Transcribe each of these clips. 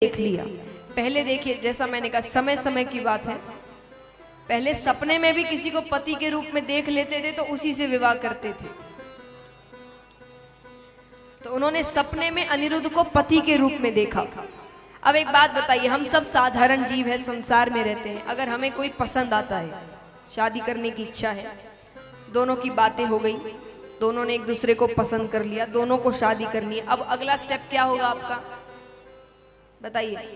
देख लिया। पहले देखिए, जैसा मैंने कहा, समय समय की बात है। पहले सपने में भी किसी को पति के रूप में देख लेते थे तो उसी से विवाह करते थे। तो उन्होंने सपने में अनिरुद्ध को पति के रूप में देखा। अब एक बात बताइए, हम सब साधारण जीव है, संसार में रहते हैं। अगर हमें कोई पसंद आता है, शादी करने की इच्छा है, दोनों की बातें हो गई, दोनों ने एक दूसरे को पसंद कर लिया, दोनों को शादी करनी है। अब अगला स्टेप क्या होगा आपका, बताइए।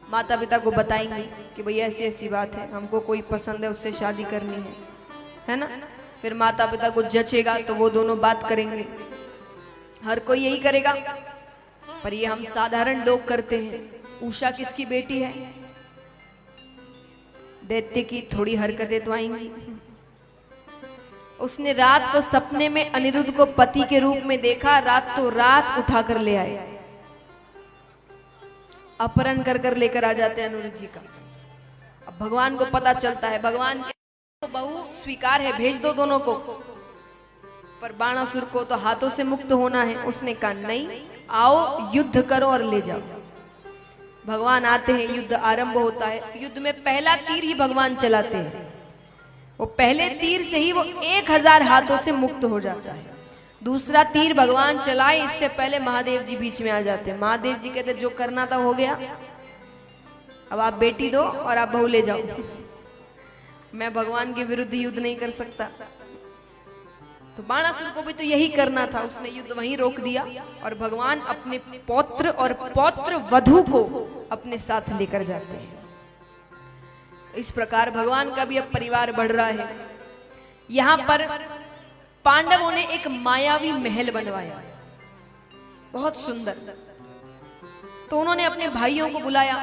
माता पिता को बताएंगे कि भैया ऐसी ऐसी बात है, हमको कोई पसंद है, उससे शादी करनी है ना। फिर माता पिता को जचेगा तो वो दोनों बात करेंगे। हर कोई यही करेगा, पर ये हम साधारण लोग करते हैं। उषा किसकी बेटी है? दैत्य की थोड़ी हरकतें तो आएंगी। उसने रात को सपने में अनिरुद्ध को पति के रूप में देखा, रात तो रात उठाकर ले आए, अपहरण कर कर लेकर आ जाते हैं अनिरुद्ध जी का। अब भगवान को पता चलता है, भगवान के तो बहू स्वीकार है, भेज दो दोनों को, पर बाणासुर को तो हाथों से मुक्त होना है। उसने कहा नहीं, आओ युद्ध करो और ले जाओ। भगवान आते हैं, युद्ध आरंभ होता है। युद्ध में पहला तीर ही भगवान चलाते हैं। वो पहले तीर से ही वो 1000 हाथों से मुक्त हो जाता है। दूसरा तीर भगवान चलाए, इससे पहले महादेव जी बीच में आ जाते हैं। महादेव जी कहते जो करना था हो गया, अब आप बेटी दो और आप बहू ले जाओ। मैं भगवान के विरुद्ध युद्ध नहीं कर सकता। तो बाणासुर को भी तो यही करना था, उसने युद्ध वहीं रोक दिया और भगवान अपने पौत्र और पौत्र वधू को अपने साथ लेकर जाते हैं। इस प्रकार भगवान का भी अब परिवार बढ़ रहा है। यहां पर पांडवों ने एक मायावी महल बनवाया, बहुत सुंदर। तो उन्होंने अपने भाइयों को बुलाया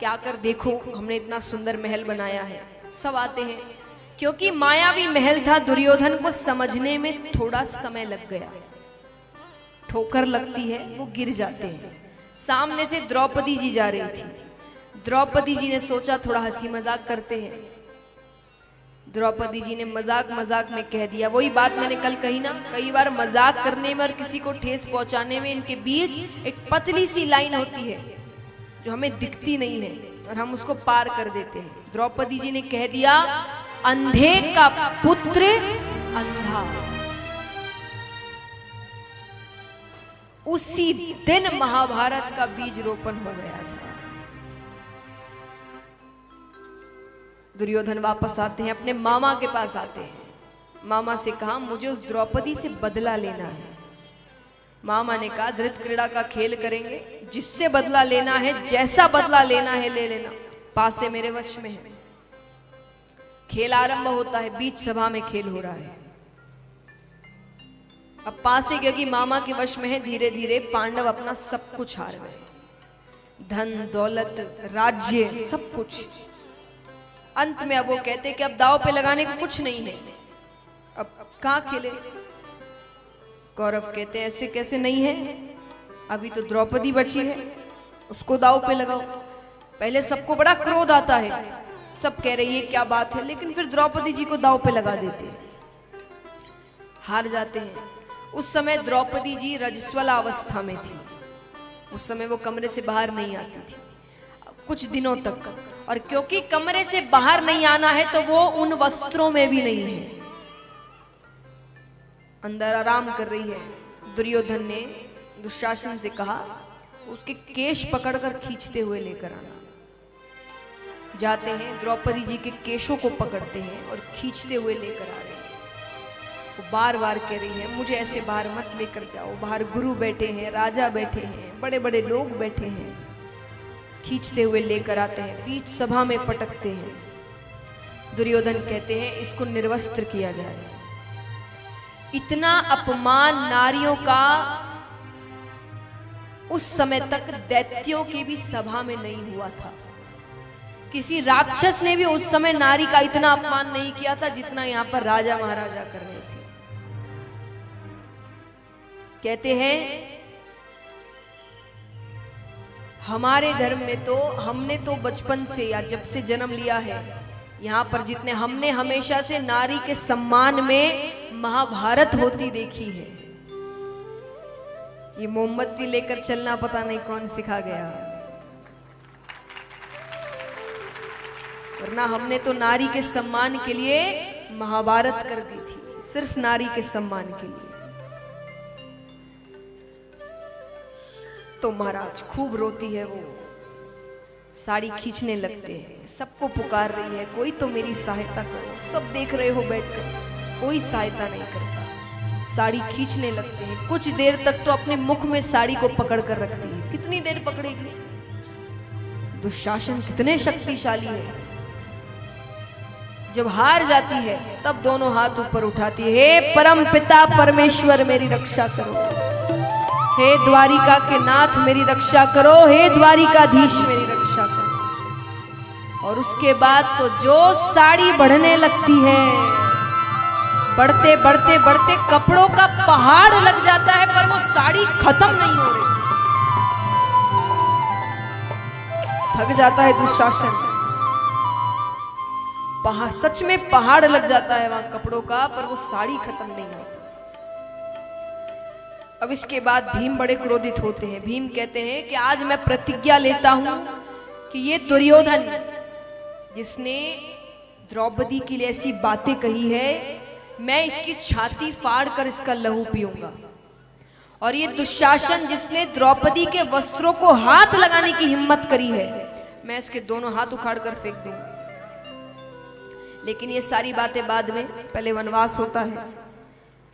कि आकर देखो, हमने इतना सुंदर महल बनाया है। सब आते हैं, क्योंकि मायावी महल था। दुर्योधन को समझने में थोड़ा समय लग गया, ठोकर लगती है, वो गिर जाते हैं। सामने से द्रौपदी जी जा रही थी। द्रौपदी जी ने सोचा थोड़ा हंसी मजाक करते हैं। द्रौपदी जी ने मजाक मजाक में कह दिया, वही बात मैंने कल कही ना, कई बार मजाक करने में और किसी को ठेस पहुंचाने में इनके बीच एक पतली सी लाइन होती है जो हमें दिखती नहीं है और हम उसको पार कर देते हैं। द्रौपदी जी ने कह दिया, अंधे का पुत्र अंधा। उसी दिन महाभारत का बीज रोपण हो गया था। दुर्योधन वापस आते हैं, अपने मामा के पास आते हैं। मामा से कहा मुझे उस द्रौपदी से बदला लेना है। मामा ने कहा धृत क्रीड़ा का खेल करेंगे, जिससे बदला लेना है, जैसा बदला लेना है ले लेना, पासे मेरे वश में है। खेल आरंभ होता है, बीच सभा में खेल हो रहा है। अब पासे क्योंकि मामा के वश में है, धीरे धीरे पांडव अपना सब कुछ हार गए, धन दौलत राज्य सब कुछ। अंत में अब वो कहते कि अब दांव पे लगाने को कुछ नहीं है, अब कहां खेले। कौरव कहते ऐसे कैसे नहीं है, अभी तो द्रौपदी बची है, उसको दांव पे लगाओ। पहले सबको बड़ा क्रोध आता है, सब कह रही है क्या बात है, लेकिन फिर द्रौपदी जी को दांव पे लगा देते हैं, हार जाते हैं। उस समय द्रौपदी जी रजस्वला अवस्था में थी। उस समय वो कमरे से बाहर नहीं आती थी कुछ दिनों तक, और क्योंकि कमरे से बाहर नहीं आना है तो वो उन वस्त्रों में भी नहीं है, अंदर आराम कर रही है। दुर्योधन ने दुशासन से कहा उसके केश पकड़कर खींचते हुए लेकर आना। जाते हैं, द्रौपदी जी के केशों को पकड़ते हैं और खींचते हुए लेकर आ रहे हैं। वो बार बार कह रही है मुझे ऐसे बाहर मत लेकर जाओ, बाहर गुरु बैठे हैं, राजा बैठे हैं, बड़े बड़े लोग बैठे हैं। खींचते हुए लेकर आते हैं, बीच सभा में पटकते हैं। दुर्योधन कहते हैं इसको निर्वस्त्र किया जाए। इतना अपमान नारियों का उस समय तक दैत्यों की भी सभा में नहीं हुआ था। किसी राक्षस ने भी उस समय नारी का इतना अपमान नहीं किया था जितना यहां पर राजा महाराजा कर रहे थे। कहते हैं हमारे धर्म में तो हमने तो बचपन से या जब से जन्म लिया है, यहाँ पर जितने हमने हमेशा से नारी के सम्मान में महाभारत होती देखी है। ये मोमबत्ती लेकर चलना पता नहीं कौन सिखा गया, वरना हमने तो नारी के सम्मान के लिए महाभारत कर दी थी, सिर्फ नारी के सम्मान के लिए। तो महाराज खूब रोती है वो, साड़ी खींचने लगते हैं, सबको पुकार रही है, कोई तो मेरी सहायता करो। सब देख रहे हो बैठकर, कोई सहायता नहीं करता। साड़ी खींचने लगते हैं, कुछ देर तक तो अपने मुख में साड़ी को पकड़ कर रखती है। कितनी देर पकड़ेगी? दुशासन कितने शक्तिशाली है। जब हार जाती है तब दोनों हाथ ऊपर उठाती है, हे परम पिता परमेश्वर मेरी रक्षा करो, हे द्वारिका के नाथ मेरी रक्षा करो, हे द्वारिकाधीश मेरी रक्षा करो। और उसके बाद तो जो साड़ी बढ़ने लगती है, बढ़ते बढ़ते बढ़ते कपड़ों का पहाड़ लग जाता है, पर वो साड़ी खत्म नहीं हो रही। थक जाता है दुशासन, सच में पहाड़ लग जाता है वहां कपड़ों का, पर वो साड़ी खत्म नहीं होती। अब इसके बाद भीम बड़े क्रोधित होते हैं। भीम कहते हैं कि आज मैं प्रतिज्ञा लेता हूं कि ये दुर्योधन जिसने द्रौपदी के लिए ऐसी बातें कही है, मैं इसकी छाती फाड़ कर इसका लहू पीऊंगा। और ये दुशासन जिसने द्रौपदी के वस्त्रों को हाथ लगाने की हिम्मत करी है, मैं इसके दोनों हाथ उखाड़ कर फेंक दूंगा। लेकिन ये सारी बातें बाद में, पहले वनवास होता है।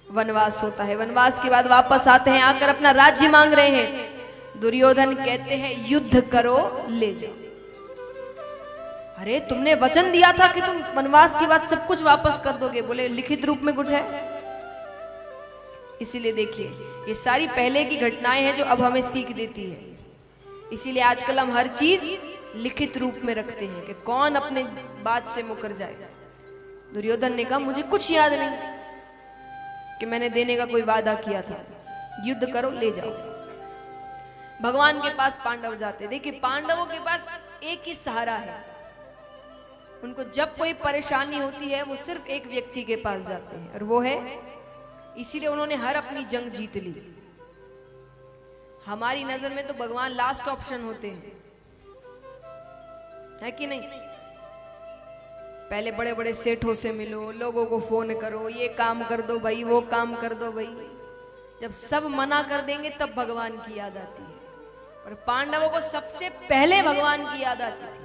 वनवास होता है, वनवास के बाद वापस आते हैं, आकर अपना राज्य मांग रहे हैं। दुर्योधन कहते हैं युद्ध करो, ले जाओ। अरे तुमने वचन दिया था कि तुम वनवास के बाद सब कुछ वापस कर दोगे। बोले लिखित रूप में कुछ है? इसीलिए देखिए, ये सारी पहले की घटनाएं हैं जो अब हमें सीख देती है। इसीलिए आजकल हम हर चीज लिखित रूप में रखते हैं कि कौन अपने बात से मुकर जाए। दुर्योधन ने कहा मुझे कुछ याद नहीं कि मैंने देने का कोई वादा किया था, युद्ध करो, ले जाओ। भगवान के पास पांडव जाते। देखिए पांडवों के पास एक ही सहारा है, उनको जब कोई परेशानी होती है वो सिर्फ एक व्यक्ति के पास जाते हैं, और वो है, इसीलिए उन्होंने हर अपनी जंग जीत ली। हमारी नजर में तो भगवान लास्ट ऑप्शन होते हैं, है कि नहीं? पहले बड़े बड़े सेठों से मिलो, लोगों को फोन करो, ये काम कर दो भाई, वो काम कर दो भाई। जब सब मना कर देंगे तब भगवान की याद आती है। और पांडवों को सबसे पहले भगवान की याद आती थी।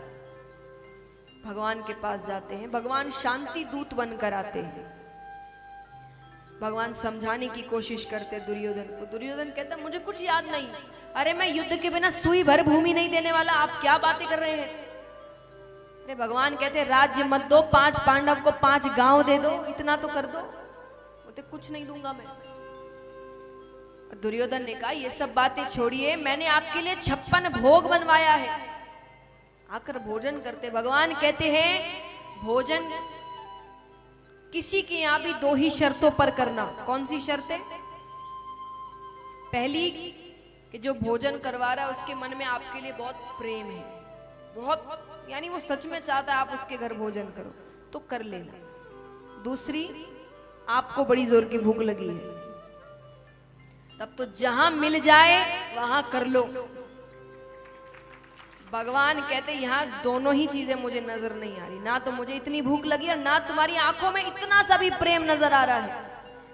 भगवान के पास जाते हैं, भगवान शांति दूत बनकर आते हैं। भगवान समझाने की कोशिश करते दुर्योधन को। दुर्योधन कहता मुझे कुछ याद नहीं। अरे मैं युद्ध के बिना सुई भर भूमि नहीं देने वाला, आप क्या बातें कर रहे हैं? अरे भगवान कहते राज्य मत दो, 5 पांडव को 5 गांव दे दो, इतना तो कर दो। बोलते कुछ नहीं दूंगा मैं। दुर्योधन ने कहा ये सब बातें छोड़िए, मैंने आपके लिए 56 भोग बनवाया है, आकर भोजन करते। भगवान कहते हैं भोजन किसी के यहां भी 2 ही शर्तों पर करना। कौन सी शर्तें? पहली कि जो भोजन करवा रहा है उसके मन में आपके लिए बहुत प्रेम है, बहुत, यानी वो सच में चाहता है आप उसके घर भोजन करो तो कर लेना। दूसरी, आपको बड़ी जोर की भूख लगी है, तब तो जहां मिल जाए वहां कर लो। भगवान कहते यहां दोनों ही चीजें मुझे नजर नहीं आ रही, ना तो मुझे इतनी भूख लगी और ना तुम्हारी आंखों में इतना सा भी प्रेम नजर आ रहा है।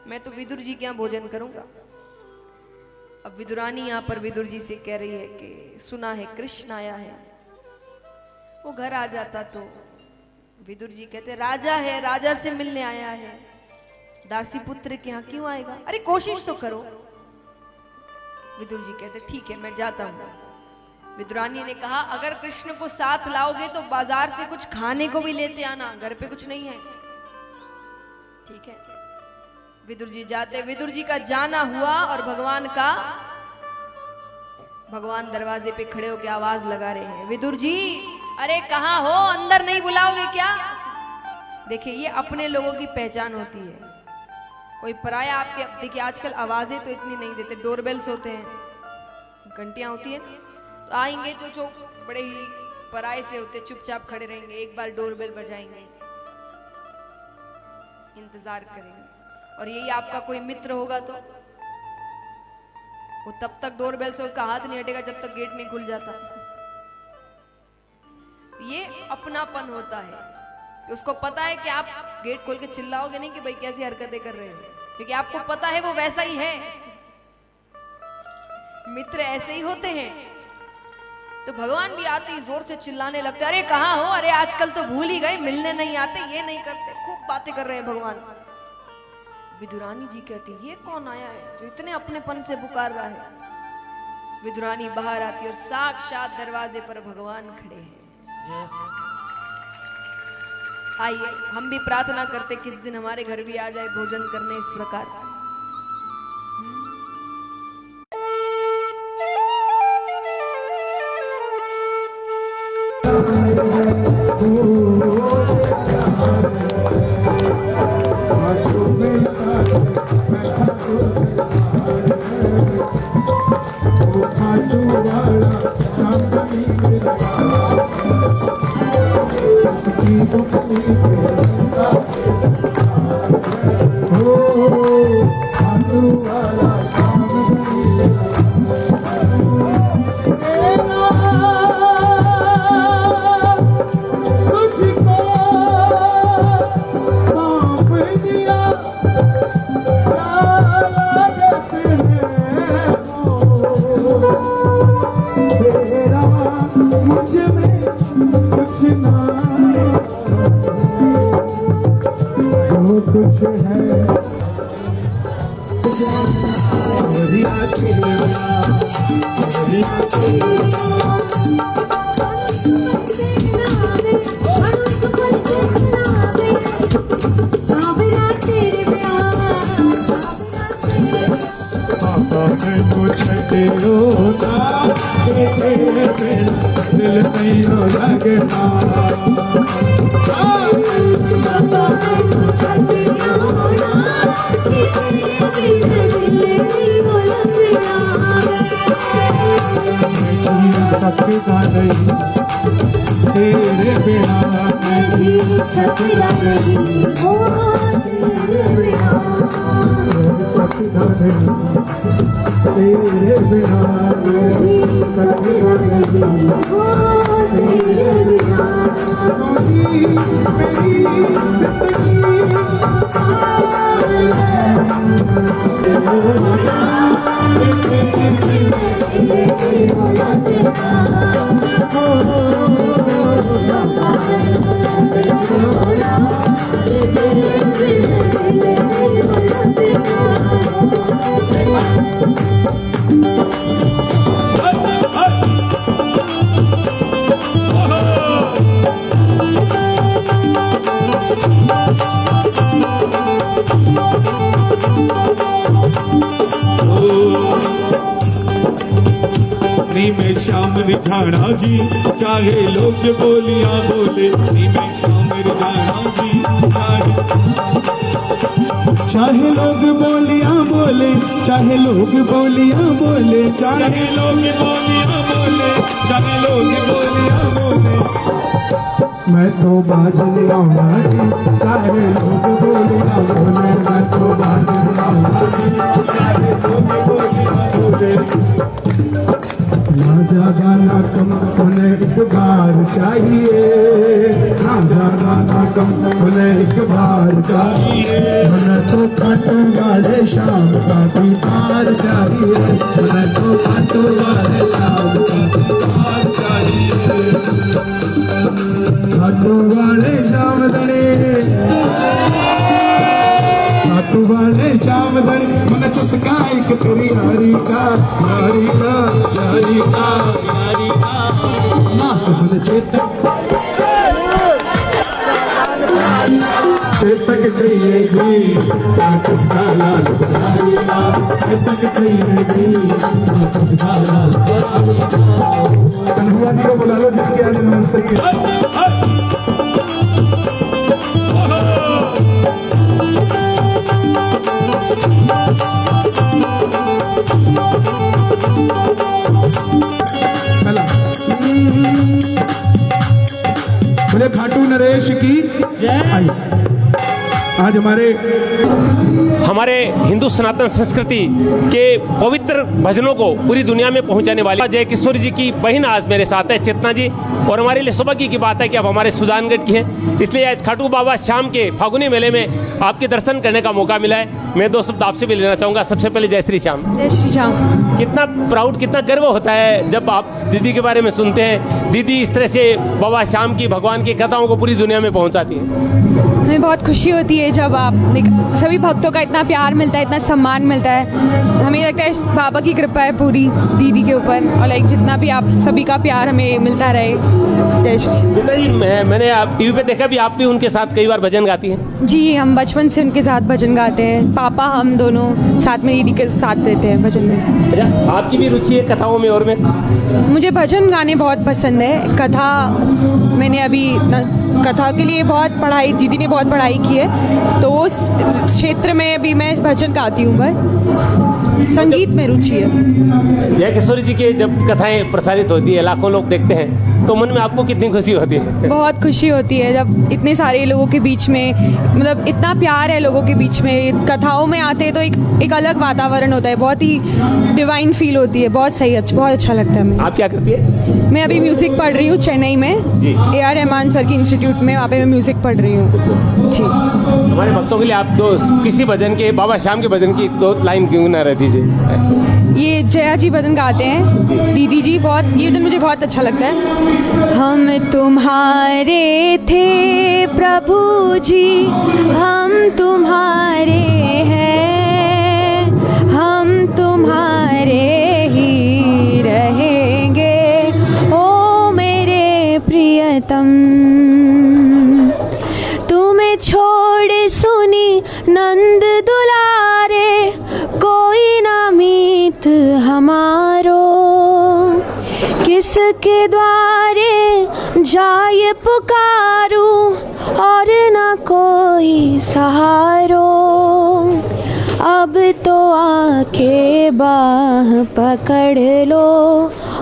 मैं तो विदुर जी के यहां भोजन करूंगा। अब विदुरानी यहां पर विदुर जी से कह रही है कि सुना है कृष्ण आया है। वो घर आ जाता तो विदुर जी कहते राजा है, राजा से मिलने आया है, दासी पुत्र के यहां क्यों आएगा? अरे कोशिश तो करो। विदुर जी कहते ठीक है मैं जाता हूं। विदुरानी ने कहा अगर कृष्ण को साथ लाओगे तो बाजार से कुछ खाने को भी लेते आना, घर पे कुछ नहीं है। ठीक है। विदुर जी जाते। विदुर जी का जाना हुआ और भगवान दरवाजे पे खड़े होकर आवाज लगा रहे हैं, विदुर जी अरे कहाँ हो, अंदर नहीं बुलाओगे क्या? देखिए ये अपने लोगों की पहचान होती है। कोई पराया आपके, देखिए आजकल आवाजें तो इतनी नहीं देते, डोरबेल्स होते हैं, घंटियां होती है, तो आएंगे जो बड़े ही पराये से होते, चुपचाप खड़े रहेंगे, एक बार डोरबेल बजाएंगे, इंतजार करेंगे। और यही आपका कोई मित्र होगा तो वो तब तक डोरबेल से उसका हाथ नहीं हटेगा जब तक गेट नहीं खुल जाता। ये अपनापन होता है कि उसको पता है कि आप गेट खोल के चिल्लाओगे नहीं कि भाई कैसी हरकतें कर रहे हो, क्योंकि आपको पता है वो वैसा ही है। मित्र ऐसे ही होते हैं। तो भगवान भी आते ही जोर से चिल्लाने लगते, अरे कहाँ हो, अरे आजकल तो भूल ही गए, मिलने नहीं आते, ये नहीं करते, खूब बातें कर रहे हैं भगवान। विदुरानी जी कहती, ये कौन आया है जो इतने अपनेपन से पुकार रहा है। विदुरानी बाहर आती और साक्षात दरवाजे पर भगवान खड़े हैं। आइए हम भी प्रार्थना करते किस दिन हमारे घर भी आ जाए भोजन करने इस प्रकार। में श्याम रिझाना जी, चाहे लोग बोलियां बोले, में श्याम रिझाना जी, चाहे लोग बोलियां बोले, चाहे लोग बोलियां बोले, चाहे लोग बोलियां बोले, चाहे लोग बोलियां बोले, मैं तो बाज ले आऊंगा जी, चाहे लोग बोलियां बोले, मैं तो बाज ले आऊंगा जी, चाहे लोग बोलियां बोले। ना ज्यादा ना कम उन्हें एक बार चाहिए, ना ज्यादा ना कम उन्हें एक बार चाहिए, उन्हें तो काटो वाले शाम का दीदार चाहिए, उन्हें तो काटो वाले शाम का दीदार चाहिए, काटो वाले शाम दने, काटो वाले शाम दने, मन चुसका एक तेरी यारी का, यारी का, यारी का, यारी का, ना तो चेतक चेतक चाहिए जी, ना चुसका लाल यारी का, चेतक चाहिए जी, ना चुसका लाल यारी का। कन्हैया जी को बुला लो जिसके आज नमस्ते बोले खाटू नरेश की जय। आज हमारे हिंदू सनातन संस्कृति के पवित्र भजनों को पूरी दुनिया में पहुंचाने वाले जय किशोर जी की बहन आज मेरे साथ है चेतना जी, और हमारे लिए सौभाग्य की बात है कि अब हमारे सुजानगढ़ की हैं, इसलिए आज खाटू बाबा शाम के फागुनी मेले में आपके दर्शन करने का मौका मिला है। मैं दो शब्द आपसे भी लेना चाहूँगा। सबसे पहले जय श्री श्याम। जय श्री श्याम। कितना प्राउड, कितना गर्व होता है जब आप दीदी के बारे में सुनते हैं। दीदी इस तरह से बाबा श्याम की, भगवान की कथाओं को पूरी दुनिया में पहुंचाती है। हमें बहुत खुशी होती है जब आप सभी भक्तों का इतना प्यार मिलता है, इतना सम्मान मिलता है। हमें लगता है बाबा की कृपा है पूरी दीदी के ऊपर, और लाइक जितना भी आप सभी का प्यार हमें मिलता रहे। जय श्री। चेतना जी, मैंने आप टीवी पे देखा भी आप भी उनके साथ कई बार भजन गाती हैं। जी, हम बचपन से उनके साथ भजन गाते हैं। पापा हम दोनों साथ में दीदी के साथ रहते हैं भजन में। अच्छा, आपकी भी रुचि है कथाओं में और में? मुझे भजन गाने बहुत पसंद है। कथा मैंने अभी कथा के लिए बहुत पढ़ाई, दीदी ने बहुत पढ़ाई की है, तो उस क्षेत्र में अभी मैं भजन गाती हूँ। बस संगीत में रुचि है। जय किशोर जी के जब कथाएं प्रसारित होती है, लाखों लोग देखते हैं, तो मन में आपको कितनी खुशी होती है? बहुत खुशी होती है जब इतने सारे लोगों के बीच में, मतलब इतना प्यार है लोगों के बीच में, कथाओं में आते हैं तो एक अलग वातावरण होता है, बहुत ही डिवाइन फील होती है। बहुत सही, बहुत अच्छा लगता है हमें। आप क्या करती है? मैं अभी म्यूजिक पढ़ रही हूँ चेन्नई में, AR रहमान सर की इंस्टीट्यूट में, वहाँ पे मैं म्यूजिक पढ़ रही हूँ। जी, हमारे भक्तों के लिए आप दो किसी भजन के, बाबा श्याम के भजन की 2 लाइन क्यों ना रह दीजिए? ये जया जी भजन गाते हैं, दीदी जी, बहुत ये भजन मुझे बहुत अच्छा लगता है। हम तुम्हारे थे प्रभु जी, हम तुम्हारे हैं, हम तुम्हारे ही रहेंगे, ओ मेरे प्रियतम। तुम्हें छोड़ सुनी नंद दुलारे, कोई ना मीत हमारो, किसके द्वारे जाए पुकारू, और न कोई सहारो। अब तो आके बाह पकड़ लो,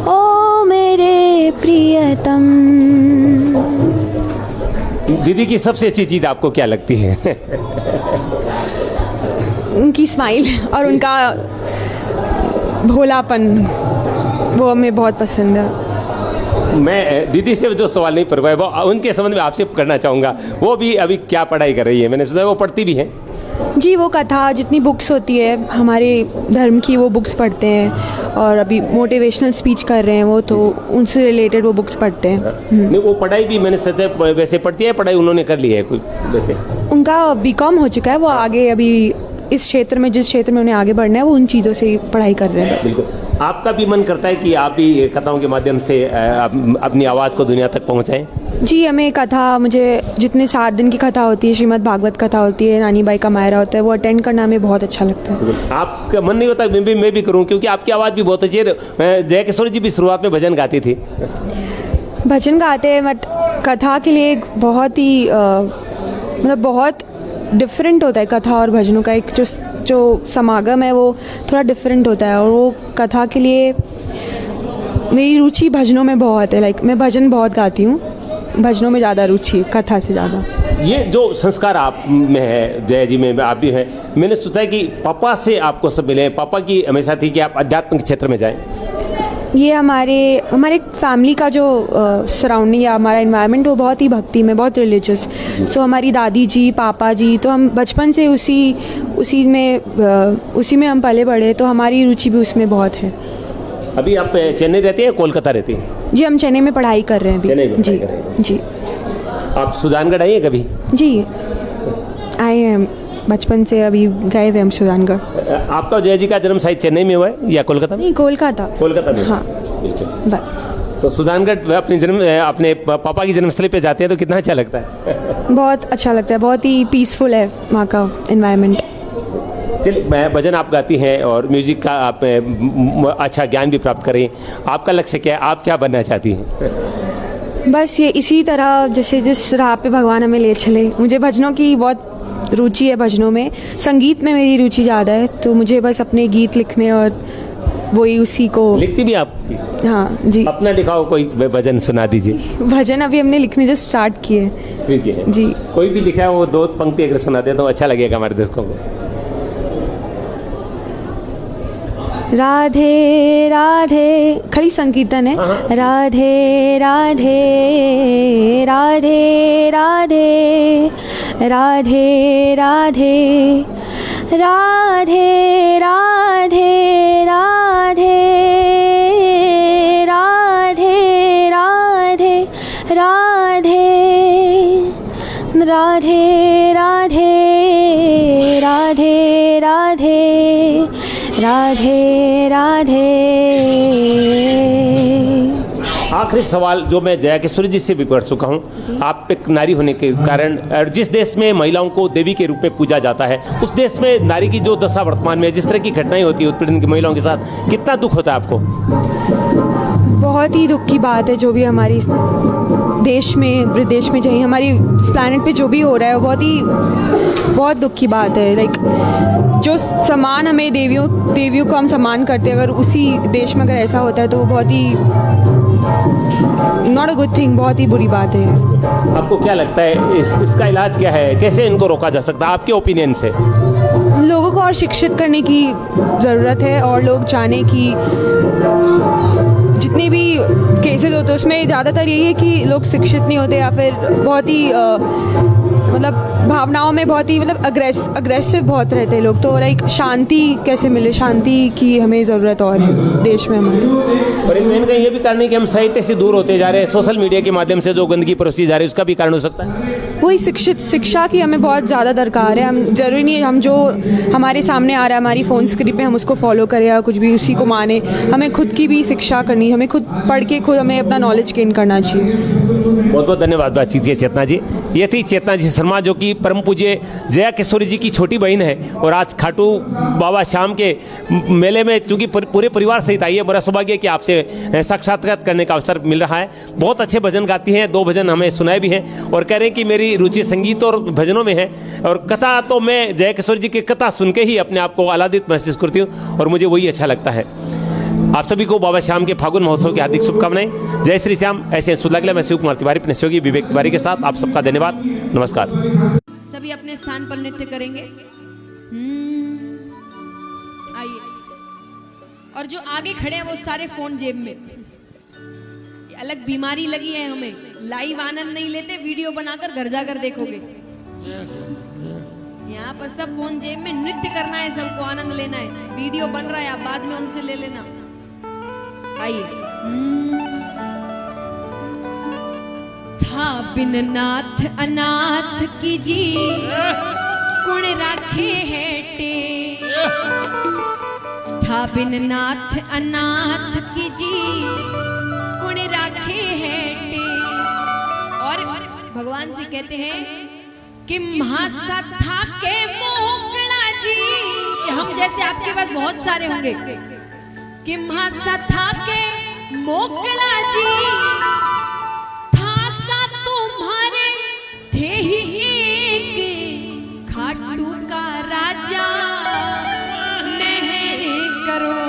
ओ मेरे प्रियतम। दीदी की सबसे अच्छी चीज आपको क्या लगती है? उनकी स्माइल और उनका भोलापन, वो हमें बहुत पसंद है। मैं दीदी से जो सवाल नहीं कर पाया वो उनके संबंध में आपसे करना चाहूँगा। वो भी अभी क्या पढ़ाई कर रही है? मैंने सुना वो पढ़ती भी हैं। जी, वो कथा जितनी बुक्स होती है हमारे धर्म की, वो बुक्स पढ़ते हैं, और अभी मोटिवेशनल स्पीच कर रहे हैं वो, तो उनसे रिलेटेड वो बुक्स पढ़ते हैं। नहीं, वो पढ़ाई भी मैंने सच वैसे पढ़ती है, पढ़ाई उन्होंने कर ली है कोई वैसे? उनका BCom हो चुका है, वो आगे अभी इस क्षेत्र में, जिस क्षेत्र में उन्हें आगे बढ़ना है, वो उन चीज़ों से पढ़ाई कर रहे हैं। बिल्कुल। आपका भी मन करता है कि आप भी कथाओं के माध्यम से अपनी आवाज़ को दुनिया तक पहुंचाएं? जी, हमें कथा, मुझे जितने 7 दिन की कथा होती है, श्रीमद् भागवत कथा होती है, नानी बाई का मायरा होता है, वो अटेंड करना हमें बहुत अच्छा लगता है। आपका मन नहीं होता मैं भी करूं? क्योंकि आपकी आवाज़ भी बहुत अच्छी है। जय किशोर जी भी शुरुआत में भजन गाती थी। भजन गाते हैं, बट कथा के लिए एक बहुत ही मतलब बहुत डिफरेंट होता है कथा और भजनों का, एक जो समागम है वो थोड़ा डिफरेंट होता है, और वो कथा के लिए मेरी रुचि भजनों में बहुत है। लाइक मैं भजन बहुत गाती हूँ, भजनों में ज़्यादा रुचि, कथा से ज़्यादा। ये जो संस्कार आप में है, जय जी में आप भी हैं, मैंने सोचा है कि पापा से आपको सब मिले। पापा की हमेशा थी कि आप अध्यात्म के क्षेत्र में जाएं। ये हमारे फैमिली का जो सराउंडिंग या हमारा एनवायरनमेंट, वो बहुत ही भक्ति में, बहुत रिलीजियस। सो हमारी दादी जी, पापा जी, तो हम बचपन से उसी में हम पले बढ़े, तो हमारी रुचि भी उसमें बहुत है। अभी आप चेन्नई रहती हैं, कोलकाता रहती हैं? जी, हम चेन्नई में पढ़ाई कर रहे हैं अभी। जी जी। आप सुजानगढ़ आई हैं कभी? जी, आए हैं, बचपन से अभी गए हुए हम सुजानगढ़। आपका जय जी का जन्म शायद चेन्नई में हुआ है या कोलकाता में? नहीं, कोलकाता। कोलकाता में? हाँ, बिल्कुल। बस। तो सुजानगढ़ अपने पापा की जन्मस्थली पे जाते हैं तो कितना अच्छा लगता है? बहुत अच्छा लगता है, बहुत ही पीसफुल है वहाँ का एनवायरनमेंट। चलिए, भजन आप गाती हैं और म्यूजिक का आप अच्छा ज्ञान भी प्राप्त करें। आपका लक्ष्य क्या है? आप क्या बनना चाहती हैं? बस ये इसी तरह जैसे जिस राह पे भगवान हमें ले चले। मुझे भजनों की बहुत रुचि है, भजनों में, संगीत में मेरी रुचि ज़्यादा है, तो मुझे बस अपने गीत लिखने और वही उसी को। लिखती भी आप? हाँ जी। अपना लिखाओ कोई भजन सुना दीजिए। भजन अभी हमने लिखने जस्ट स्टार्ट किए। ठीक है जी। कोई भी लिखा है वो 2 पंक्ति अगर सुना दे तो अच्छा लगेगा हमारे दर्शकों को। राधे राधे, खाली संकीर्तन है। राधे राधे राधे राधे राधे राधे राधे राधे राधे राधे राधे राधे राधे राधे राधे राधे राधे। आखिरी सवाल जो मैं जया किशोरी जी से भी पढ़ चुका हूँ, आप एक नारी होने के कारण और जिस देश में महिलाओं को देवी के रूप में पूजा जाता है, उस देश में नारी की जो दशा वर्तमान में जिस तरह की घटनाएं होती है उत्पीड़न की महिलाओं के साथ, कितना दुख होता है आपको? बहुत ही दुख की बात है जो भी हमारी देश में विदेश में चाहिए, हमारी इस प्लैनेट पे जो भी हो रहा है वो बहुत दुख की बात है। लाइक जो सम्मान हमें देवियों को हम सम्मान करते हैं, अगर उसी देश में अगर ऐसा होता है तो बहुत ही नॉट अ गुड थिंग, बहुत ही बुरी बात है। आपको क्या लगता है इसका इलाज क्या है, कैसे इनको रोका जा सकता है आपके ओपिनियन से? लोगों को और शिक्षित करने की ज़रूरत है और लोग जाने की जितने भी केसेस होते हैं उसमें ज़्यादातर यही है कि लोग शिक्षित नहीं होते या फिर बहुत ही मतलब भावनाओं में बहुत ही मतलब अग्रेसिव बहुत रहते हैं लोग। तो लाइक शांति कैसे मिले, शांति की हमें ज़रूरत और है देश में हमारे। और एक कहीं ये भी कारण है कि हम साहित्य से दूर होते जा रहे हैं, सोशल मीडिया के माध्यम से जो गंदगी परोसी जा रही है उसका भी कारण हो सकता है। वही शिक्षा की हमें बहुत ज़्यादा दरकार है। हम ज़रूरी नहीं है हम जो हमारे सामने आ रहा है हमारी फ़ोन स्क्रीन पे हम उसको फॉलो करें या कुछ भी उसी को माने। हमें खुद की भी शिक्षा करनी, हमें खुद पढ़ के खुद हमें अपना नॉलेज गेन करना चाहिए। बहुत बहुत धन्यवाद बातचीत के चेतना जी। ये थी चेतना जी शर्मा जो कि परम पूज्य जया किशोरी जी की छोटी बहन है और आज खाटू बाबा श्याम के मेले में चूंकि पूरे परिवार सहित आई है। बड़ा सौभाग्य कि आपसे साक्षात्कार करने का अवसर मिल रहा है। बहुत अच्छे भजन गाती हैं, 2 भजन हमें सुनाए भी हैं और कह रहे हैं कि मेरी रुचि संगीत और भजनों में है और कथा तो मैं जया किशोरी जी की कथा सुन के ही अपने आप को आह्लादित महसूस करती हूँ और मुझे वही अच्छा लगता है। आप सभी को बाबा श्याम के फागुन महोत्सव की हार्दिक शुभकामनाएं। जय श्री श्याम। ऐसे सुलगला मैं शिव कुमार तिवारी अपने सहयोगी विवेक तिवारी के साथ आप सबका धन्यवाद, नमस्कार। सभी अपने स्थान पर नृत्य करेंगे। आइए। और जो आगे खड़े हैं वो सारे फोन जेब में। ये अलग बीमारी लगी है हमें, लाइव आनंद नहीं लेते, वीडियो बनाकर घर जाकर देखोगे। यहाँ पर सब फोन जेब में, नृत्य करना है, सबको आनंद लेना है। वीडियो बन रहा है, आप बाद में उनसे ले लेना। आइए। था बिन नाथ अनाथ की जी कुण राखे है टे। था बिन नाथ अनाथ की जी कुण राखे है टे। और भगवान से कहते हैं कि महासा था के मोकला जी, कि हम जैसे आपके पास बहुत सारे होंगे, कि महासा था के मोकला जी था सा तुम्हारे थे ही एक खाटू का राजा मेहर करो।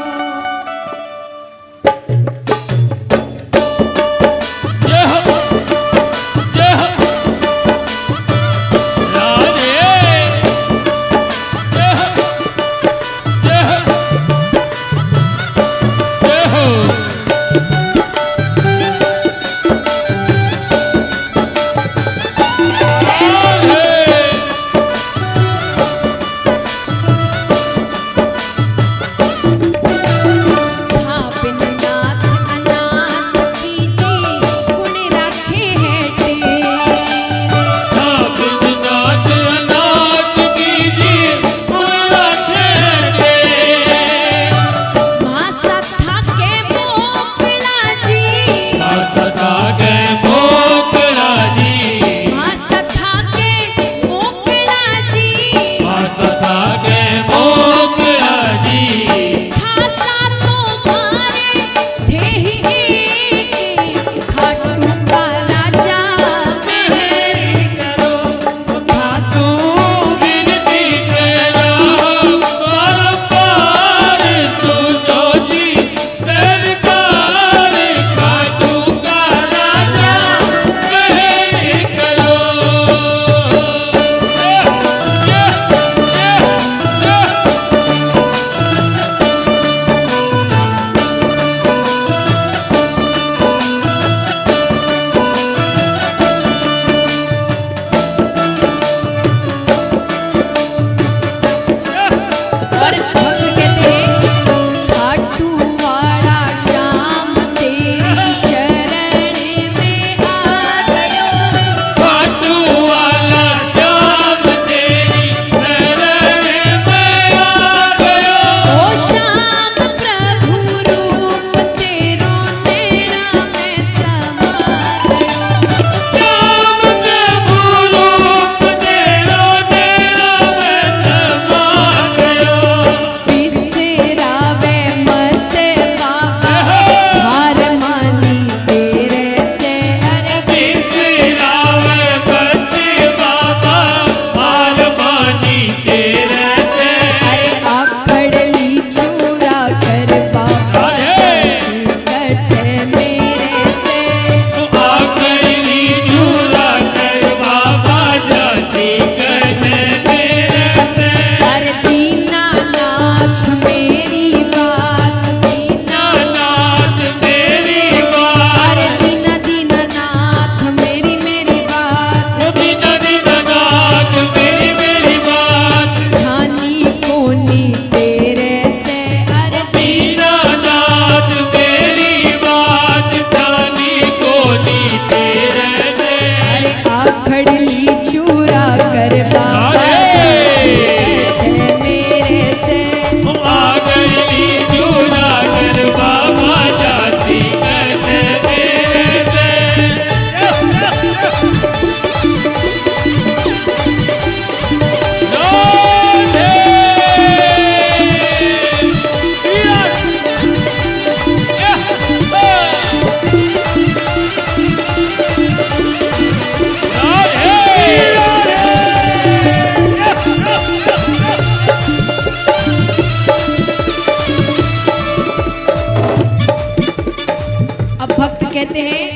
कहते हैं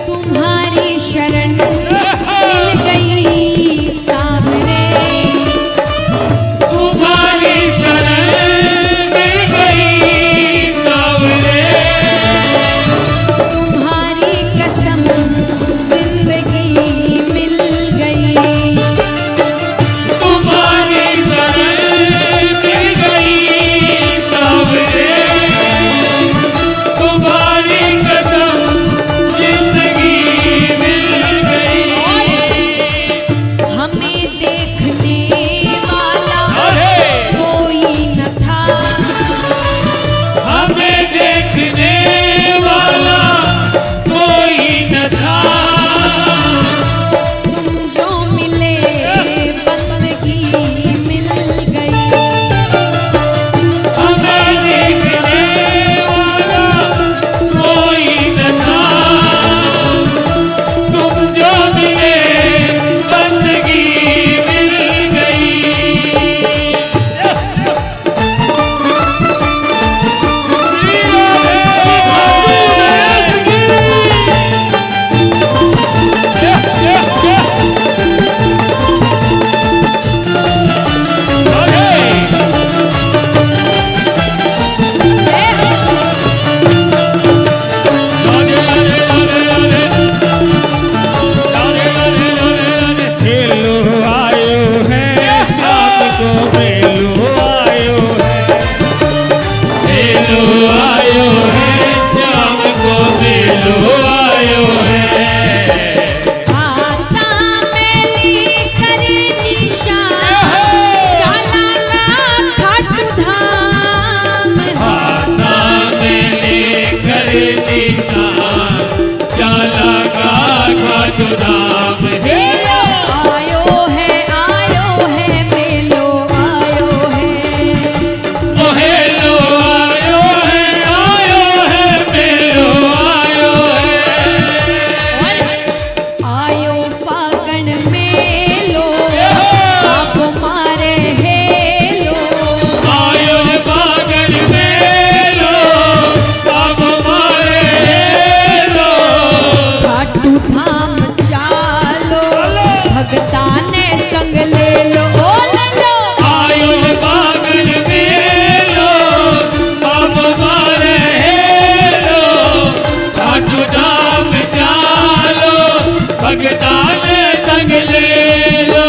तुम्हारी शरण मिल गई सावरे, तुम्हारी शरण मिल गई सावरे, तुम्हारी कसम जिंदगी मिल गई, तुम्हारी शरण मिल गई सावरे, तुम्हारी कसम जिंदगी मिल गई। हमें देखने वाला कोई न था, हमें देखने वाला कोई न था, तुम जो मिले बंदगी मिल गई, हमें देखने वाला कोई न था, तुम जो मिले बंदगी मिल गई। खेलो आयो है शाम को मेलो आयो है, खेलो आयो है शाम को मेलो आयो है, आता मेली करे निशान, शाला का खाटू धाम, आता मेले करे निशान, चाला का खाटू धाम है। आयो है मेलो आयो है, ओ हेलो आयो है मेलो आयो है, और आयो फागण मेलो, आप मारे हेलो, आयो पागल मेलो, अब मारे लो, खाटू धाम चालो, भगता ने संग ले लो, ओ ले लो, आयो पागल मेलो, अब मारे लो, खाटू धाम चालो, भगतान संग ले लो,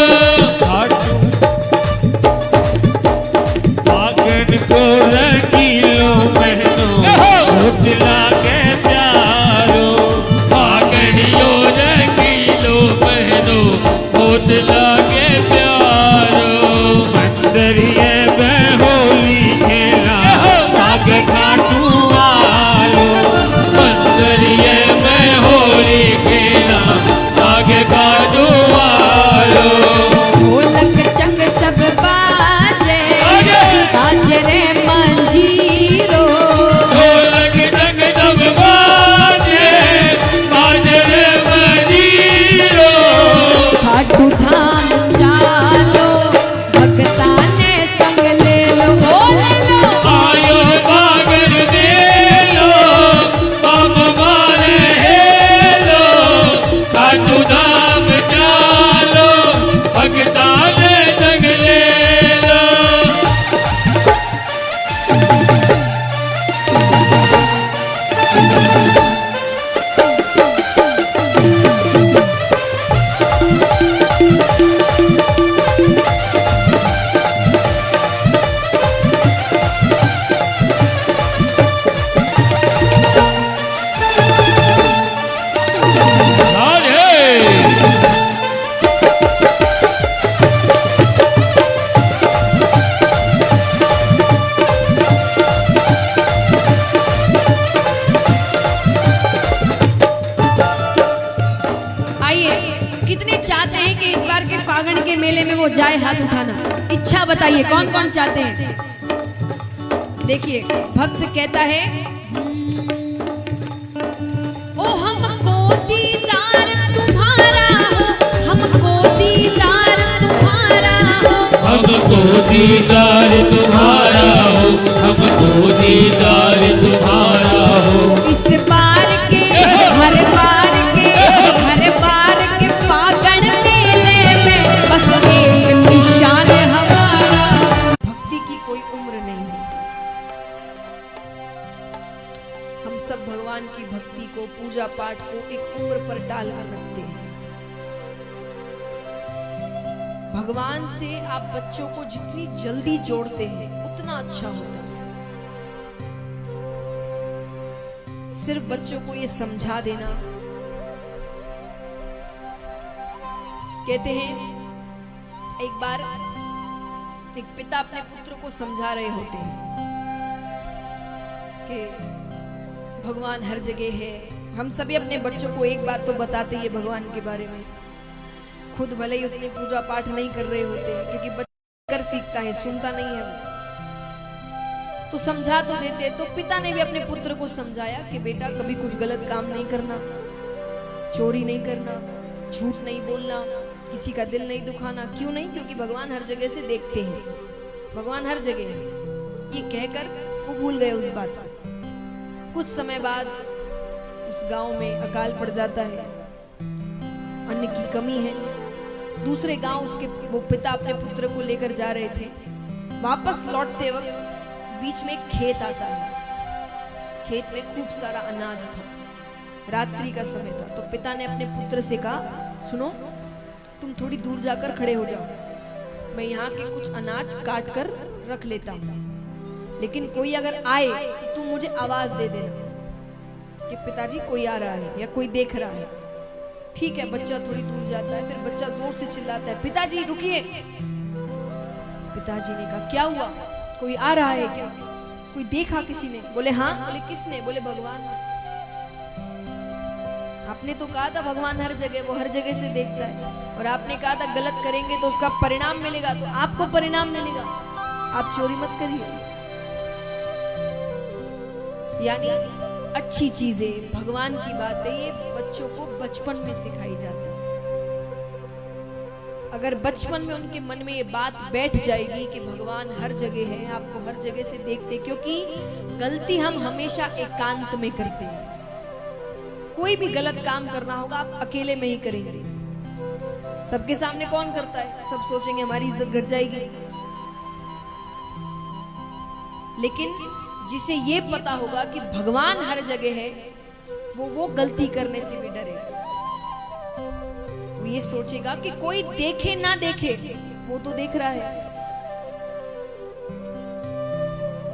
पागल को रंगीलो बहनो, उजला के प्यारो, पागड़ियो रंगीलो बहनो, उजला के प्यारो, मंदरिए में होली खेला, सागे खाटू वालो, मंदरिए में होली खेला, सागे खाटू वालो, ढोलक चंग सब बाजे, आज रे मंजीरो, ढोलक जग जग बाजे, बाजरे मजीरो, खाटू धाम चालो, भगता ने संग ले लो, ओ ले लो, आयो पागल मेलो, अब मारे हेलो, खाटू धाम चालो, भगतान संग ले लो। कितने चाहते हैं कि इस बार के फागण के मेले में वो जाए हाथ उठाना? इच्छा बताइए कौन कौन चाहते हैं? देखिए भक्त कहता है, ओ हमको दीदार तुम्हारा हो, हमको दीदार तुम्हारा हो, हमको दीदार तुम्हारा हो, हमको दीदार तुम्हारा हो, हम सब भगवान की भक्ति को, पूजा पाठ को एक उम्र पर टाल कर रखते हैं। भगवान से आप बच्चों को जितनी जल्दी जोड़ते हैं उतना अच्छा होता है। सिर्फ बच्चों को ये समझा देना, कहते हैं एक बार एक पिता अपने पुत्र को समझा रहे होते हैं कि भगवान हर जगह है। हम सभी अपने बच्चों को एक बार तो बताते हैं भगवान के बारे में, खुद भले ही उतनी पूजा पाठ नहीं कर रहे होते हैं, क्योंकि बच्चा कर सीखता है, सुनता नहीं है वो। तो समझा तो देते। तो पिता ने भी अपने पुत्र को समझाया कि बेटा कभी कुछ गलत काम नहीं करना, चोरी नहीं करना, झूठ नहीं बोलना, किसी का दिल नहीं दुखाना। क्यों नहीं? क्योंकि भगवान हर जगह से देखते हैं, भगवान हर जगह है। ये कहकर वो भूल गए उस बात को। कुछ समय बाद उस गांव में अकाल पड़ जाता है, अन्न की कमी है। दूसरे गांव उसके वो पिता अपने पुत्र को लेकर जा रहे थे। वापस लौटते वक्त बीच में एक खेत आता है। खेत में खूब सारा अनाज था, रात्रि का समय था। तो पिता ने अपने पुत्र से कहा, सुनो तुम थोड़ी दूर जाकर खड़े हो जाओ, मैं यहाँ के कुछ अनाज काट कर रख लेता हूँ, लेकिन कोई अगर आए तो तुम मुझे आवाज दे देना कि पिताजी कोई आ रहा है या कोई देख रहा है। ठीक है, बच्चा थोड़ी दूर जाता है, फिर बच्चा जोर से चिल्लाता है, पिताजी रुकिए। पिताजी ने कहा, क्या हुआ? कोई आ रहा है क्या? कोई देखा किसी ने? बोले हाँ। बोले किसने? बोले भगवान। आपने तो कहा था भगवान हर जगह, वो हर जगह से देखता है, और आपने कहा था गलत करेंगे तो उसका परिणाम मिलेगा, तो आपको परिणाम मिलेगा, आप चोरी मत करिए। यानी अच्छी चीजें, भगवान की बातें, ये बच्चों को बचपन में सिखाई जाती है। अगर बचपन में उनके मन में ये बात बैठ जाएगी कि भगवान हर जगह है, आपको हर जगह से देखते, क्योंकि गलती हम हमेशा एकांत में करते हैं। कोई भी गलत काम करना होगा आप अकेले में ही करेंगे। सबके सामने कौन करता है? सब सोचेंगे हमारी इज्जत घट जाएगी। लेकिन जिसे ये पता होगा कि भगवान हर जगह है, वो गलती करने से भी डरेगा। वो ये सोचेगा कि कोई देखे ना देखे, वो तो देख रहा है।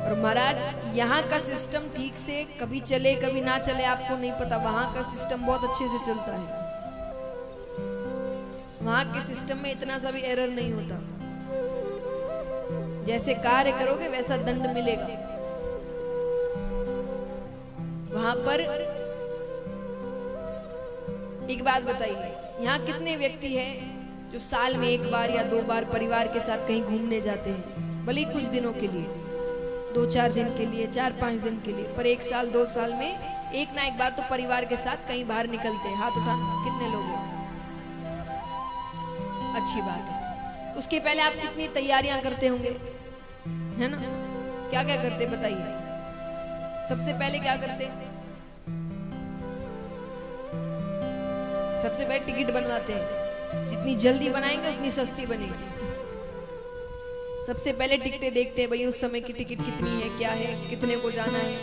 और महाराज, यहाँ का सिस्टम ठीक से कभी चले कभी ना चले आपको नहीं पता। वहां का सिस्टम बहुत अच्छे से चलता है। वहां के सिस्टम में इतना सा भी एरर नहीं होता। जैसे कार्य करोगे वैसा दंड मिलेगा। वहां पर एक बात बताइए, यहाँ कितने व्यक्ति हैं जो साल में एक बार या 2 बार परिवार के साथ कहीं घूमने जाते हैं? भले ही कुछ दिनों के लिए, 2-4 दिन के लिए, 4-5 दिन के लिए, पर 1 साल 2 साल में एक ना एक बार तो परिवार के साथ कहीं बाहर निकलते हैं। हाथ उठाना, कितने लोग हैं? अच्छी बात है। उसके पहले आप कितनी तैयारियां करते होंगे, है ना? क्या क्या करते बताइए। सबसे पहले क्या करते? सबसे पहले टिकट बनवाते हैं। जितनी जल्दी बनाएंगे उतनी सस्ती बनेगी। सबसे पहले टिकटें देखते हैं, भाई उस समय की टिकट कितनी है, क्या है, कितने को जाना है।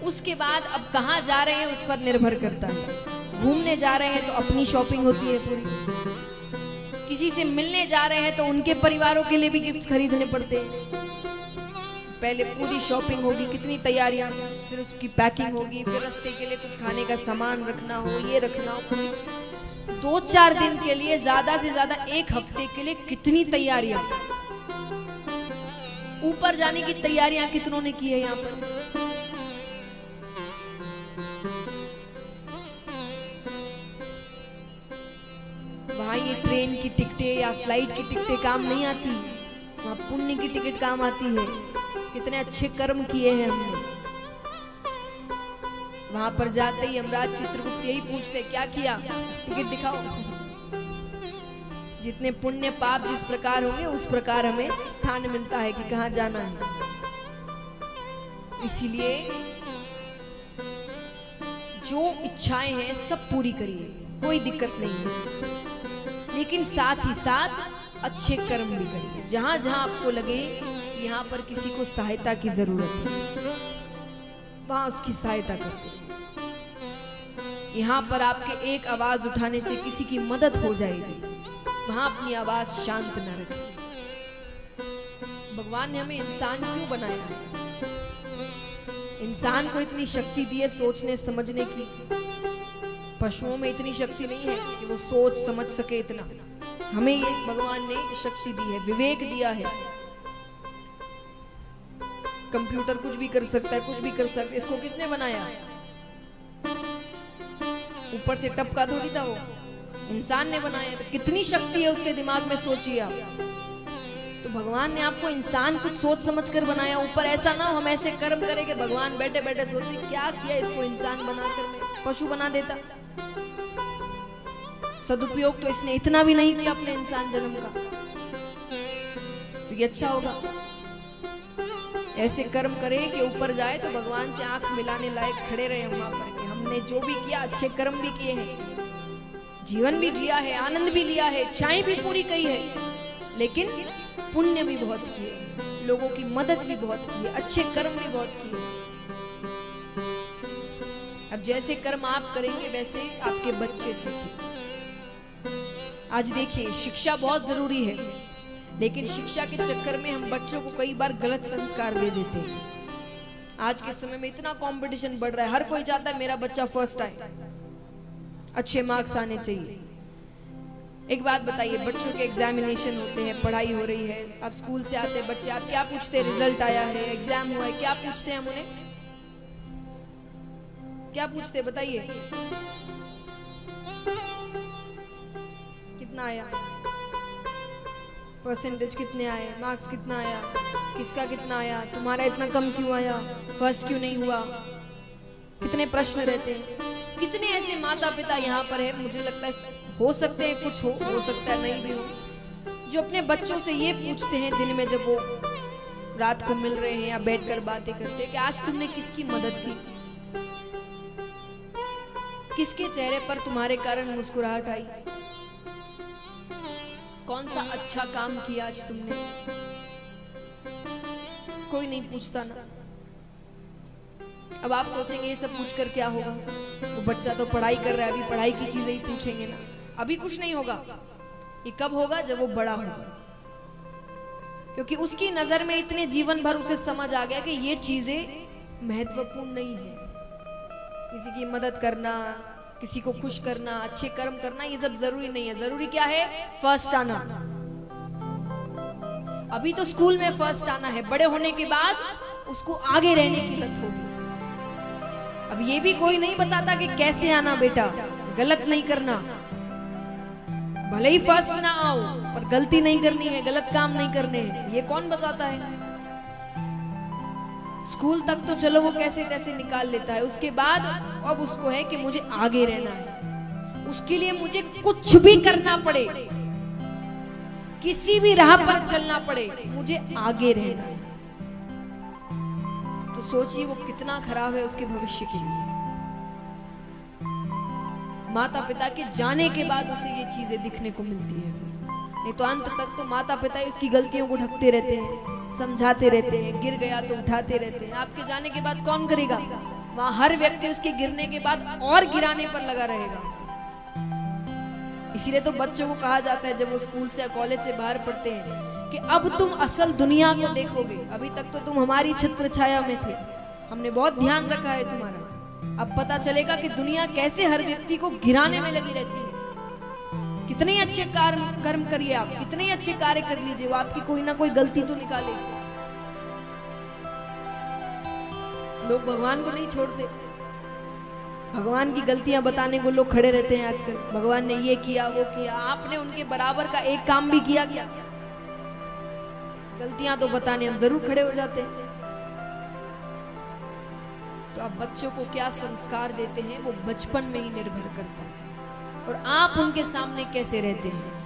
उसके बाद अब कहाँ जा रहे हैं उस पर निर्भर करता है। घूमने जा रहे हैं तो अपनी शॉपिंग होती है पूरी। किसी से मिलने जा रहे हैं तो उनके परिवारों के लिए भी गिफ्ट खरीदने पड़ते हैं। पहले पूरी शॉपिंग होगी, कितनी तैयारियां, फिर उसकी पैकिंग होगी, फिर रास्ते के लिए कुछ खाने का सामान रखना हो, ये रखना हो। 2-4 दिन के लिए, ज्यादा से ज्यादा 1 हफ्ते के लिए कितनी तैयारियां। ऊपर जाने की तैयारियां कितनों ने की है यहाँ पर? वहां ये ट्रेन की टिकटें या फ्लाइट की टिकटें काम नहीं आती, वहां पुण्य की टिकट काम आती है। कितने अच्छे कर्म किए हैं हमने। वहां पर जाते ही यमराज चित्रगुप्त यही पूछते, क्या किया, टिकट दिखाओ। जितने पुण्य पाप जिस प्रकार होंगे उस प्रकार हमें स्थान मिलता है कि कहां जाना है। इसीलिए जो इच्छाएं हैं सब पूरी करिए, कोई दिक्कत नहीं है, लेकिन साथ ही साथ अच्छे कर्म भी करिए। जहां जहां आपको लगे यहाँ पर किसी को सहायता की जरूरत है, वहां उसकी सहायता करते हैं। यहाँ पर आपके एक आवाज उठाने से किसी की मदद हो जाएगी, वहां अपनी आवाज शांत न रखें। भगवान ने हमें इंसान क्यों बनाया है? इंसान को इतनी शक्ति दी है सोचने समझने की। पशुओं में इतनी शक्ति नहीं है कि वो सोच समझ सके इतना। हमें ये भगवान ने शक्ति दी है, विवेक दिया है। कंप्यूटर कुछ भी कर सकता है, कुछ भी कर सकता है। इसको किसने बनाया? ऊपर से टपका थोड़ी था वो, इंसान ने बनाया। तो कितनी शक्ति है उसके दिमाग में, सोचिए आप। तो भगवान ने आपको इंसान कुछ सोच समझ कर बनाया। ऊपर ऐसा ना हो हम ऐसे कर्म करें कि भगवान बैठे बैठे सोचे क्या किया इसको इंसान बनाकर, मैं पशु बना देता। सदुपयोग तो इसने इतना भी नहीं किया अपने इंसान जन्म का, तो ये अच्छा होगा। ऐसे कर्म करे कि ऊपर जाए तो भगवान से आंख मिलाने लायक खड़े रहे वहां पर कि हमने जो भी किया अच्छे कर्म भी किए हैं, जीवन भी जिया है, आनंद भी लिया है, इच्छाएं भी पूरी करी है, लेकिन पुण्य भी बहुत किए, लोगों की मदद भी बहुत की, अच्छे कर्म भी बहुत किए। अब जैसे कर्म आप करेंगे वैसे आपके बच्चे सीखेंगे। आज देखिए शिक्षा बहुत जरूरी है, लेकिन शिक्षा के चक्कर में हम बच्चों को कई बार गलत संस्कार दे देते हैं। आज के समय में इतना कंपटीशन बढ़ रहा है, हर कोई चाहता है मेरा बच्चा फर्स्ट आए, अच्छे मार्क्स आने चाहिए। एक बात बताइए, बच्चों के एग्जामिनेशन होते हैं, पढ़ाई हो रही है, आप स्कूल से आते हैं बच्चे, आप क्या पूछते हैं? रिजल्ट आया है, एग्जाम हुआ है, क्या पूछते हैं हम उन्हें? क्या पूछते हैं बताइए? कितना आया, परसेंटेज कितने आए, मार्क्स कितना आया, किसका कितना आया, तुम्हारा इतना कम क्यों आया, फर्स्ट क्यों नहीं हुआ? कितने प्रश्न रहते हैं। कितने ऐसे माता पिता यहाँ पर है, मुझे लगता है हो सकते हैं कुछ हो सकता है नहीं भी हो, जो अपने बच्चों से ये पूछते हैं दिन में जब वो रात को मिल रहे हैं या बैठकर बातें करते हैं कि आज तुमने किसकी मदद की, किसके चेहरे पर तुम्हारे कारण मुस्कुराहट आई, कौन सा अच्छा काम किया आज तुमने? कोई नहीं पूछता ना। अब आप सोचेंगे ये सब पूछकर क्या होगा, वो बच्चा तो पढ़ाई कर रहा है, अभी पढ़ाई की चीजें ही पूछेंगे ना, अभी कुछ नहीं होगा। ये कब होगा? जब वो बड़ा होगा, क्योंकि उसकी नजर में इतने जीवन भर उसे समझ आ गया कि ये चीजें महत्वपूर्ण नहीं है। किसी की मदद करना, किसी को खुश करना, अच्छे कर्म करना, ये सब जरूरी नहीं है। जरूरी क्या है? फर्स्ट आना। अभी तो स्कूल में फर्स्ट आना है, बड़े होने के बाद उसको आगे रहने की लत होगी। अब ये भी कोई नहीं बताता कि कैसे आना बेटा, गलत नहीं करना, भले ही फर्स्ट ना आओ पर गलती नहीं करनी है, गलत काम नहीं करने हैं, ये कौन बताता है? स्कूल तक तो चलो वो कैसे कैसे निकाल लेता है, उसके बाद अब उसको है कि मुझे आगे रहना है, उसके लिए मुझे कुछ भी करना पड़े, किसी भी राह पर चलना पड़े, मुझे आगे रहना है। तो सोचिए वो कितना खराब है उसके भविष्य के लिए। माता पिता के जाने के बाद उसे ये चीजें दिखने को मिलती है, फिर नहीं तो अंत तक तो माता पिता ही उसकी गलतियों को ढकते रहते हैं, समझाते रहते हैं, गिर गया तो उठाते रहते हैं। आपके जाने के बाद कौन करेगा? वहां हर व्यक्ति उसके गिरने के बाद और गिराने पर लगा रहेगा उसे। इसीलिए तो बच्चों को कहा जाता है जब वो स्कूल से या कॉलेज से बाहर पढ़ते हैं कि अब तुम असल दुनिया को देखोगे, अभी तक तो तुम हमारी छत्र छाया में थे, हमने बहुत ध्यान रखा है तुम्हारा, अब पता चलेगा कि दुनिया कैसे हर व्यक्ति को गिराने में लगी रहती है। कितने अच्छे कर्म करिए आप, कितने अच्छे कार्य कर लीजिए, वो आपकी कोई ना कोई गलती तो निकालेगी। लोग भगवान को नहीं छोड़ते, भगवान की गलतियां बताने को लोग खड़े रहते हैं आजकल। भगवान ने ये किया वो किया, आपने उनके बराबर का एक काम भी किया क्या? गलतियां तो बताने हम जरूर खड़े हो जाते हैं। तो आप बच्चों को क्या संस्कार देते हैं वो बचपन में ही निर्भर करता है, और आप उनके सामने कैसे रहते हैं।